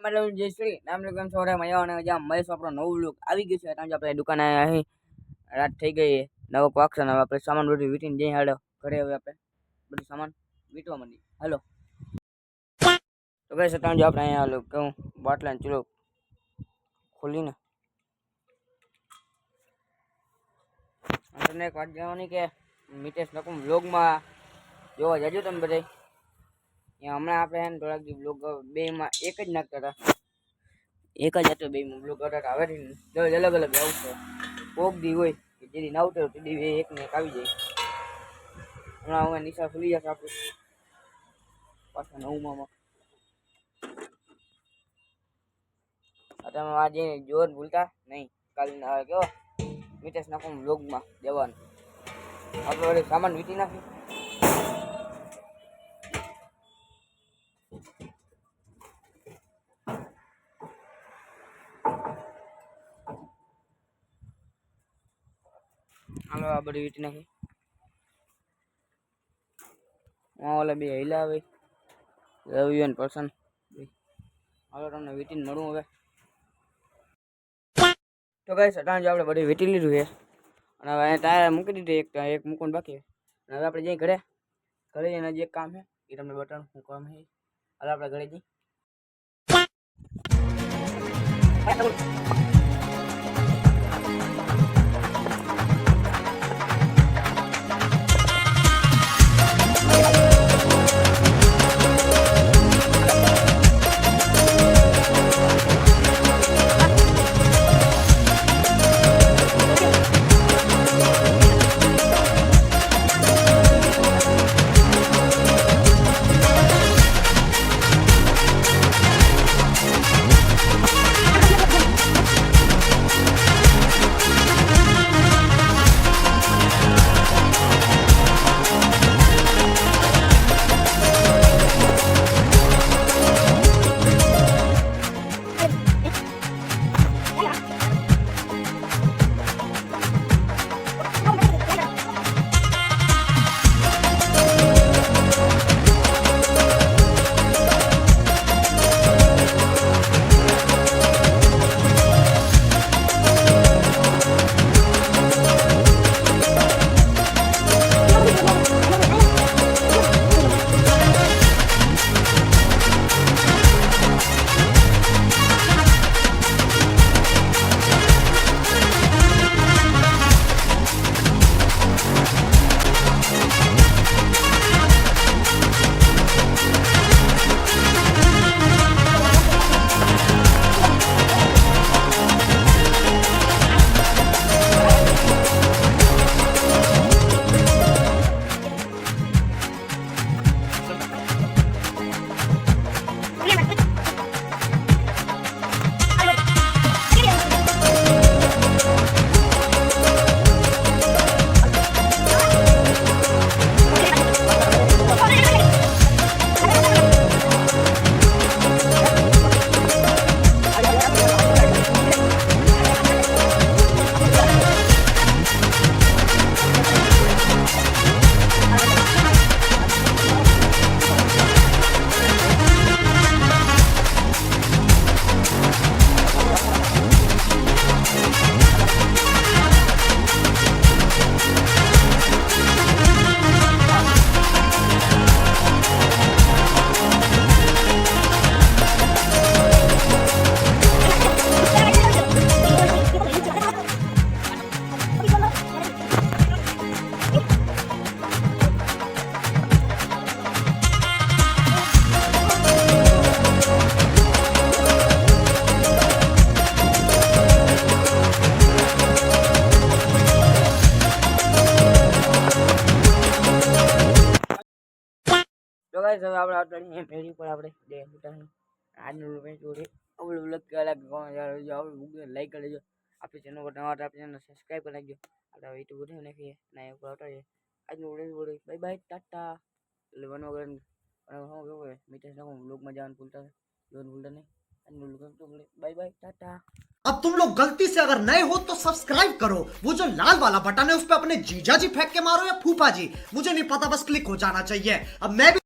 मतलब जयश्री नाम लोग हम छोरा मजा आने जहाँ महेश આપણો નવું લુક આવી ગયું છે ત્યાં આપણે દુકાને અહીં રાત થઈ ગઈ નવો વાક્ષ ને આપણે સામાન બધું વીટીને જઈ હાડો ઘરે હવે આપણે બધું સામાન વીટવા માંડી હાલો તો ગાઈસ ત્યાં આપણે અહીંયા હાલો કહું બાટલા ને ચૂલો ખોલીને તમને એક વાત જણાવવાની કે મિતેશ નકુમ વ્લોગમાં જોવા જજો તમે બધા હમણાં આપણે એને થોડાક દી બ્લોગ બેમાં એક જ નાખતા હતા એક જ હતો બેમાં બ્લોગ હતા હવે દરરોજ અલગ અલગ આવશે કોક દી હોય કે જેથી ના આવતો તે દી એક ને એક આવી જાય હમણાં હવે નિશા ખુલી જશે આપણે પાછા નવમાં તમે આજે જોર ભૂલતા નહીં કાલ કેવો મિતેશ નાખું બ્લોગમાં જવાનું આપણે સામાન વીટી નાખી હાલો આ બધી વીટી નાખી ઓલા બે હિલા આવે રવિયન પર્સન હાલો તમને વીટીને મળું હવે તો ગાઈસ અટાણ જો આપણે બધી વીટી લીધું છે અને હવે ટાયર મૂકી દીધું એક મૂકવાનું બાકી અને હવે આપણે જઈ ઘરે જઈને જે કામ છે એ તમને બતાવું શું કામ છે હાલ આપણે ઘરે જઈ તો ગાઈસ હવે આપણે આટલી ફેરી પર આપણે બે બુટા આજનું જોડે અવળું લગ અલગ કોણ લાઈક કરી લેજો આપણી ચેનલ પર નવા આપણી ચેનલ સબસ્ક્રાઇબ કરી નાખજો આપણે યુટ્યુબ પર નાખીએ ના ઉપર આવતા આજનું જોડે બાય બાય ટાટા એટલે વનો વગર હું કેવું મિતેશ નાખું બ્લોગમાં જવાનું ભૂલતા નહીં આજનું બ્લોગ બાય બાય ટાટા अब तुम लोग गलती से अगर नए हो तो सब्सक्राइब करो, वो जो लाल वाला बटन है उस पे अपने जीजा जी फेंक के मारो या फूफा जी, मुझे नहीं पता, बस क्लिक हो जाना चाहिए। अब मैं भी